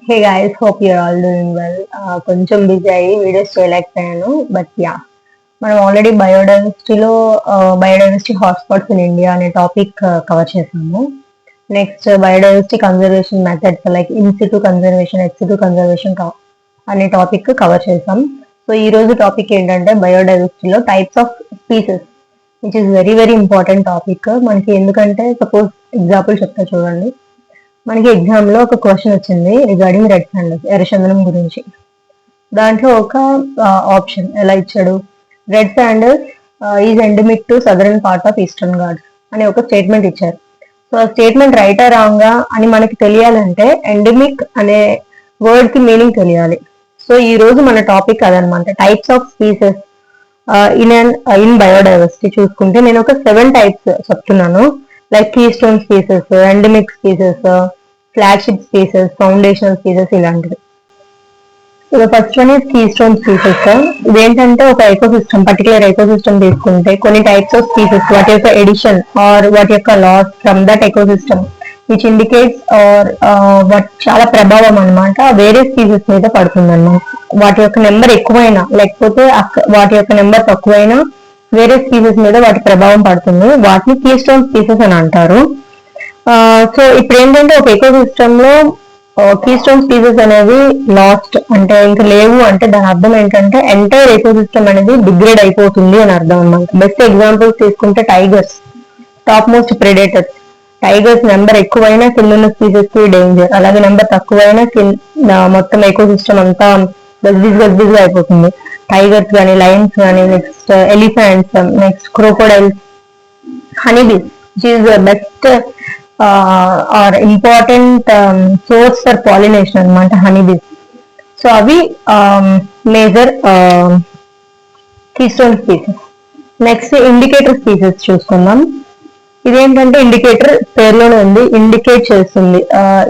Hey guys, hope you're all doing well. కొంచెం busy అయ్యి videos చేయలేకపోయాను. బట్ యా, మనం already biodiversity hotspots in India అనే topic cover చేసాము. Next biodiversity conservation methods like in situ conservation, ex situ conservation అనే topic cover చేసాం. So ఈ రోజు టాపిక్ ఏంటంటే బయోడైవర్సిటీలో types of species, which is very very important topic మనకి. ఎందుకంటే సపోజ్ ఎగ్జాంపుల్ చెప్తా చూడండి. మనకి ఎగ్జామ్ లో ఒక క్వశ్చన్ వచ్చింది రిగార్డింగ్ రెడ్ శాండల్స్, ఎర్రచందనం గురించి. దాంట్లో ఒక ఆప్షన్ ఎలా ఇచ్చాడు, red sandals is endemic to southern part of eastern Ghats అనే ఒక స్టేట్మెంట్ ఇచ్చారు. సో ఆ స్టేట్మెంట్ రైటా రాంగా అని మనకి తెలియాలంటే ఎండమిక్ అనే వర్డ్ కి మీనింగ్ తెలియాలి. సో ఈ రోజు మన టాపిక్ అదనమాట, types of species in biodiversity. చూసుకుంటే నేను ఒక 7 టైప్స్ చెప్తున్నాను, like keystone species, endemic species, flagship species, foundational species ఇలాంటివి. ఇక first one is keystone species. ఇదేంటంటే ఒక ఎకోసిస్టమ్, పర్టికులర్ ఎకోసిస్టమ్ తీసుకుంటే కొన్ని టైప్స్ ఆఫ్ స్పీసెస్ వాటి యొక్క ఎడిషన్ ఆర్ వాటి యొక్క loss from that ecosystem which indicates or వాటి చాలా ప్రభావం అనమాట వేరే స్పీసెస్ మీద పడుతుంది అన్నమాట. వాటి యొక్క నెంబర్ ఎక్కువైనా లేకపోతే వాటి యొక్క నెంబర్ తక్కువైనా వేరే స్పీసెస్ మీద వాటి ప్రభావం పడుతుంది. వాటిని కీ స్టోన్ స్పీసెస్ అని అంటారు. సో ఇప్పుడు ఏంటంటే ఒక ఎకోసిస్టమ్ లో కీ స్టోన్ స్పీసెస్ అనేవి లాస్ట్ అంటే ఇంకా లేవు అంటే దాని అర్థం ఏంటంటే ఎంటైర్ ఎకోసిస్టమ్ అనేది డిగ్రేడ్ అయిపోతుంది అని అర్థం అన్నమాట. బెస్ట్ ఎగ్జాంపుల్స్ తీసుకుంటే tigers, top most predators. Tigers number ఎక్కువైనా కింద ఉన్న స్పీసెస్ కి డేంజర్, అలాగే నెంబర్ తక్కువైనా మొత్తం ఎకోసిస్టమ్ అంతా గజ్బిజ్ గా అయిపోతుంది. టైగర్స్ కానీ, లయన్స్ కానీ, next elephants, next crocodiles, honeybees which is best or important source for pollination అనమాట హనీబీస్. సో అవి major keystone species. Next indicator species చూసుకుందాం. ఇదేంటంటే ఇండికేటర్ పేరులోనే ఉంది, ఇండికేట్ చేస్తుంది.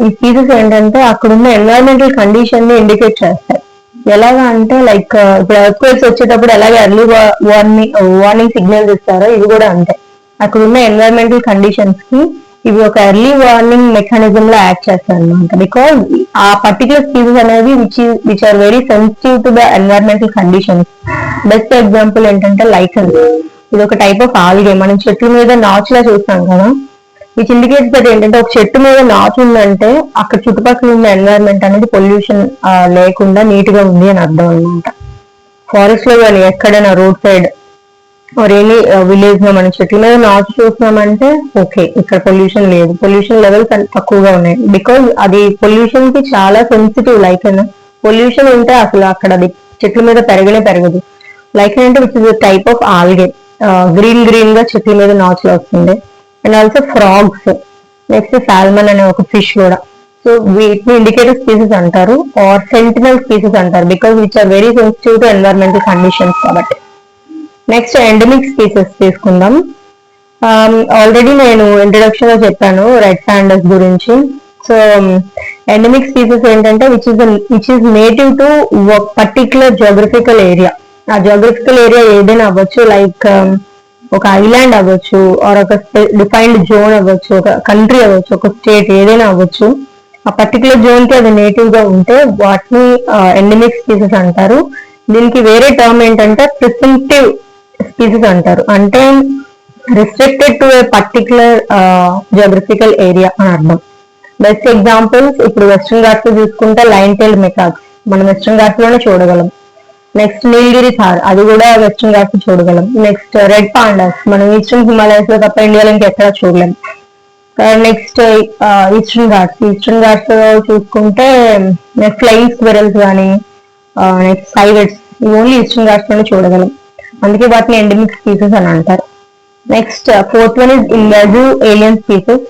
ఈ స్పీసెస్ ఏంటంటే అక్కడున్న ఎన్వైరన్మెంటల్ కండిషన్ ని ఇండికేట్ చేస్తాయి. ఎలాగా అంటే లైక్ ఇప్పుడు ఎర్త్క్వేక్స్ వచ్చేటప్పుడు ఎలాగ ఎర్లీ వార్నింగ్ సిగ్నల్స్ ఇస్తారో ఇవి కూడా అంతే. అక్కడ ఉన్న ఎన్వైరన్మెంటల్ కండిషన్స్ కి ఇవి ఒక ఎర్లీ వార్నింగ్ మెకానిజం లో యాక్ట్ చేస్తాయి అనమాట. బికాస్ ఆ పర్టికులర్ స్పీసెస్ అనేవి which are very sensitive to the environmental conditions. Best example ఏంటంటే లైకన్స్. ఇది ఒక టైప్ ఆఫ్ ఆల్గే, మనం చెట్ల మీద నాచులా చూస్తాం కదా, విచ్ ఇండికేట్స్ దట్ ఏంటంటే ఒక చెట్టు మీద నాచు ఉందంటే అక్కడ చుట్టుపక్కల ఉన్న ఎన్వైరన్మెంట్ అనేది పొల్యూషన్ లేకుండా నీట్ గా ఉంది అని అర్థం అనమాట. ఫారెస్ట్ లో కానీ ఎక్కడైనా road side or any village లో మనం చెట్ల మీద నాచు చూస్తున్నామంటే ఓకే, ఇక్కడ పొల్యూషన్ లేదు, పొల్యూషన్ లెవెల్స్ తక్కువగా ఉన్నాయి. బికాజ్ అది పొల్యూషన్ కి చాలా సెన్సిటివ్. లైక్ పొల్యూషన్ ఉంటే అసలు అక్కడ అది చెట్ల మీద పెరగదు. లైక్ అంటే which is type of algae, green గా చెట్ల మీద నాచులు వస్తుంది. And also frogs, next salmon అనే ఒక ఫిష్ కూడా. సో వీటిని ఇండికేటర్ స్పీసెస్ అంటారు ఆర్ సెంటినల్ స్పీసెస్ అంటారు, because which are very sensitive to environmental conditions కాబట్టి. నెక్స్ట్ ఎండమిక్ స్పీసెస్ తీసుకుందాం. ఆల్రెడీ నేను ఇంట్రొడక్షన్ లో చెప్పాను రెడ్ శాండల్స్ గురించి. సో ఎండమిక్ స్పీసెస్ ఏంటంటే which is native to particular geographical area. ఆ జియోగ్రఫికల్ ఏరియా ఏదైనా అవ్వచ్చు, లైక్ ఒక ఐలాండ్ అవ్వచ్చు, ఆర్ ఒక డిఫైన్డ్ జోన్ అవ్వచ్చు, ఒక కంట్రీ అవ్వచ్చు, ఒక స్టేట్ ఏదైనా అవ్వచ్చు. ఆ పర్టికులర్ జోన్ కి అది నేటివ్ గా ఉంటే వాటిని ఎండమిక్ స్పీసెస్ అంటారు. దీనికి వేరే టర్మ్ ఏంటంటే ప్రిసెంప్టివ్ స్పీసెస్ అంటారు, అంటే restricted to A particular geographical area అని అర్థం. బెస్ట్ ఎగ్జాంపుల్స్ ఇప్పుడు వెస్ట్రన్ ఘాట్స్ లో చూసుకుంటే లైన్ టైల్డ్ మెకాక్స్ మనం వెస్ట్రన్ ఘాట్స్ లోనే చూడగలం. నెక్స్ట్ నీలగిరి థార్, అది కూడా వెస్ట్రన్ ఘాట్స్ లో చూడగలం. నెక్స్ట్ రెడ్ పాండాస్ మనం ఈస్టర్న్ హిమాలయస్ లో తప్ప ఇండియాలో ఇంకెక్కడా చూడలేం. నెక్స్ట్ ఈస్టర్న్ ఘాట్స్ లో చూసుకుంటే ఫ్లయింగ్ స్క్విరల్స్ కానీ, నెక్స్ట్ సైలెట్స్, ఇవి ఓన్లీ ఈస్టర్న్ ఘాట్స్ లోనే చూడగలం. అందుకే వాటిని ఎండమిక్ స్పీసెస్ అని అంటారు. Next fourth one is invasive alien species.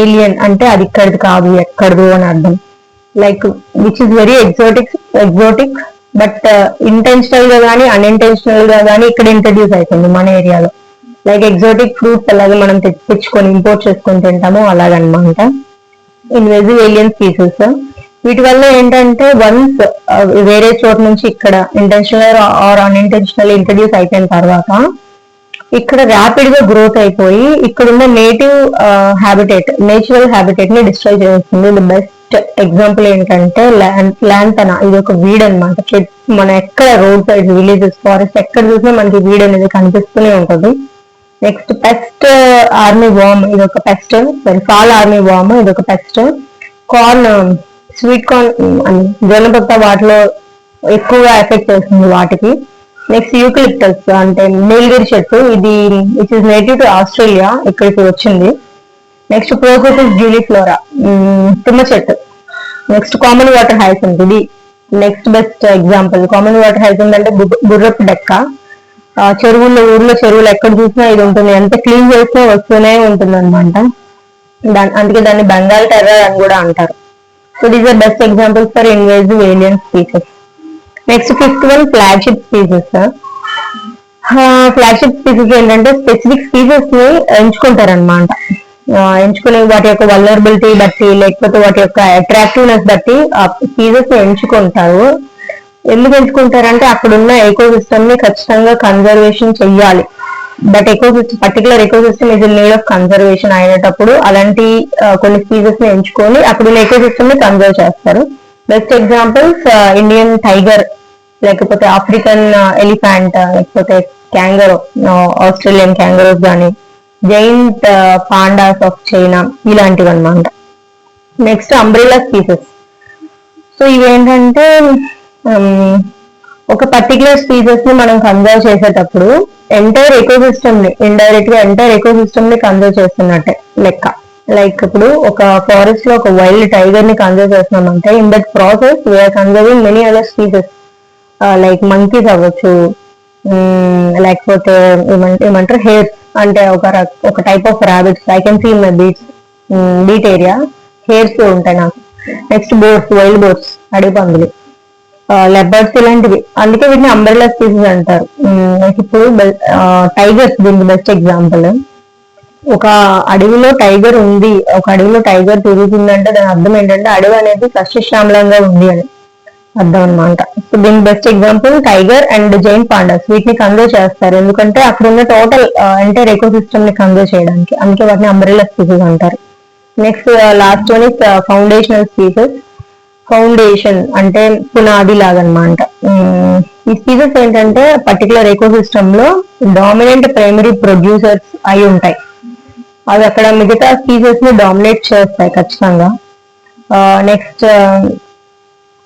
Alien అంటే అది ఇక్కడిది కాదు, ఎక్కడదు అని అర్థం. Like which is very exotic but intentional గా కానీ అన్ఇంటెన్షనల్ గా కానీ ఇక్కడ ఇంట్రడ్యూస్ అవుతుంది మన ఏరియాలో. లైక్ ఎగ్జోటిక్ ఫ్రూట్స్ అలాగే మనం తెచ్చుకొని ఇంపోర్ట్ చేసుకొని తింటాము అలాగనమాట. ఇన్వాజివ్ ఏలియన్ స్పీసెస్ వీటి వల్ల ఏంటంటే వన్స్ వేరే చోట నుంచి ఇక్కడ ఇంటెన్షనల్ ఆర్ అన్ఇంటెన్షనల్ ఇంట్రడ్యూస్ అయిపోయిన తర్వాత ఇక్కడ ర్యాపిడ్ గా గ్రోత్ అయిపోయి ఇక్కడున్న నేటివ్ హ్యాబిటేట్, నేచురల్ హ్యాబిటేట్ ని డిస్ట్రాయ్ చేస్తుంది. ది బెస్ట్ బెస్ట్ ఎగ్జాంపుల్ ఏంటంటే లాంతనా. ఇది ఒక వీడ్ అనమాట. మనం ఎక్కడ రోడ్ సైడ్, విలేజెస్, ఫారెస్ట్ ఎక్కడ చూసినా మనకి వీడ్ అనేది కనిపిస్తూనే ఉంటుంది. నెక్స్ట్ పెస్ట్ ఆర్మీ వామ్, ఇది ఒక పెస్ట్. ఫాల్ ఆర్మీ వామ్, ఇది ఒక పెస్ట్. కార్న్, స్వీట్ కార్న్, జొన్నపొత్త వాటిలో ఎక్కువగా ఎఫెక్ట్ చేస్తుంది వాటికి. నెక్స్ట్ యూకలిప్టస్ అంటే నీలగిరి చెట్టు, ఇది which is native to Australia, ఇక్కడికి వచ్చింది. నెక్స్ట్ ప్రోకోసిస్ జ్యూలిఫ్లోరా, తుమ్మ చెట్టు. నెక్స్ట్ కామన్ వాటర్ హైసింత్, ఇది next best example. Common water hyacinth అంటే గుర్రపు డెక్క. చెరువుల్లో, ఊర్లో చెరువులు ఎక్కడ చూసినా ఇది ఉంటుంది. ఎంత క్లీన్ చేసినా వస్తూనే ఉంటుంది అనమాట. అందుకే దాన్ని బెంగాల్ టెర్రర్ అని కూడా అంటారు. So these are best examples for invasive alien species. Next fifth one flagship species. Flagship species ఏంటంటే స్పెసిఫిక్ స్పీసెస్ ని ఎంచుకుంటారనమాట. ఎంచుకునే వాటి యొక్క వల్నరబిలిటీ బట్టి, లేకపోతే వాటి యొక్క అట్రాక్టివ్నెస్ బట్టి ఆ స్పీసెస్ ని ఎంచుకుంటారు. ఎందుకు ఎంచుకుంటారంటే అక్కడున్న ఎకో సిస్టమ్ ని ఖచ్చితంగా కన్జర్వేషన్ చెయ్యాలి. But particular eco system is in need of conservation అయినప్పుడు అలాంటి కొన్ని స్పీసెస్ ని ఎంచుకొని అక్కడున్న ఎకో సిస్టమ్ ని కన్జర్వ్ చేస్తారు. బెస్ట్ ఎగ్జాంపుల్స్ ఇండియన్ టైగర్, లేకపోతే ఆఫ్రికన్ ఎలిఫెంట్, లేకపోతే క్యాంగరో, ఆస్ట్రేలియన్ క్యాంగరోస్ కానీ, జైంట్ పాండాస్ ఆఫ్ చైనా, ఇలాంటివి అనమాట. Next umbrella species. సో ఇవేంటంటే ఒక పర్టికులర్ స్పీసెస్ ని మనం కన్జర్వ్ చేసేటప్పుడు ఎంటైర్ ఎకోసిస్టమ్ ని, ఇండైరెక్ట్ గా ఎంటైర్ ఎకోసిస్టమ్ ని కన్జర్వ్ చేస్తున్నట్టే లెక్క. లైక్ ఇప్పుడు ఒక ఫారెస్ట్ లో ఒక వైల్డ్ టైగర్ ని కన్జర్వ్ చేస్తున్నామంటే in that process we're conserving many other species like monkeys అవ్వచ్చు, లేకపోతే ఏమంటారు హేర్స్ అంటే ఒక type of rabbits. I can see in my beat area hares ఉంటాయి నాకు. నెక్స్ట్ బోర్డ్స్, వైల్డ్ బోర్డ్స్, అడవి పందులు, లెబర్డ్స్, ఇలాంటివి. అందుకే వీటిని అంబ్రెల్లా స్పీసెస్ అంటారు. ఇప్పుడు టైగర్స్ దీనికి బెస్ట్ ఎగ్జాంపుల్. ఒక అడవిలో టైగర్ ఉంది, ఒక అడవిలో టైగర్ తిరుగుతుందంటే దాని అర్థం ఏంటంటే అడవి అనేది సస్యశ్యామలంగా ఉంది అని అర్థం అనమాట. సో దీని best example tiger and giant pandas. వీటిని కన్జర్వ్ చేస్తారు ఎందుకంటే అక్కడ ఉన్న టోటల్ ఎంటైర్ ఎకో సిస్టమ్ ని కన్జర్వ్ చేయడానికి. అందుకే వాటిని అంబ్రెల్లా స్పీసెస్ అంటారు. Next last one is foundational species. Foundation అంటే పునాది లాగా అనమాట. ఈ స్పీసెస్ ఏంటంటే పర్టికులర్ ఎకో సిస్టమ్ లో డామినెంట్ ప్రైమరీ ప్రొడ్యూసర్స్ అయి ఉంటాయి. అవి అక్కడ మిగతా స్పీసెస్ ని డామినేట్ చేస్తాయి ఖచ్చితంగా. నెక్స్ట్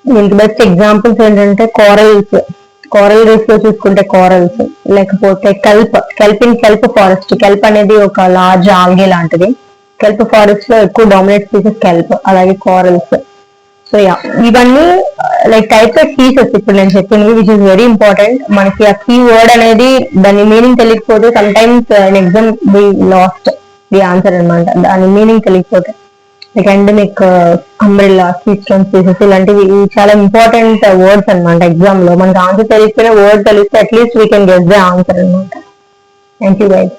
దీనికి బెస్ట్ ఎగ్జాంపుల్స్ ఏంటంటే కోరల్ రీఫ్ లో చూసుకుంటే కోరల్స్, లేకపోతే కెల్ప్ ఫారెస్ట్. కెల్ప్ అనేది ఒక లార్జ్ ఆల్గే లాంటిది. కెల్ప్ ఫారెస్ట్ లో ఎక్కువ డామినేట్ స్పీసెస్ కెల్ప్, అలాగే కోరల్స్. సో ఇవన్నీ లైక్ టైప్స్ ఆఫ్ స్పీసెస్ ఇప్పుడు నేను చెప్పింది, విచ్ ఇస్ వెరీ ఇంపార్టెంట్. మనకి ఆ కీ వర్డ్ అనేది దాని మీనింగ్ తెలియకపోతే sometimes in exam we lost the answer అనమాట. దాని మీనింగ్ తెలియకపోతే like endemic, umbrella, keystone species, ఇలాంటివి చాలా ఇంపార్టెంట్ వర్డ్స్ అనమాట. ఎగ్జామ్ లో మనకి ఆన్సర్ తెలియకపోయినా వర్డ్ తెలిస్తే at least we can guess the answer అనమాట. Thank you guys.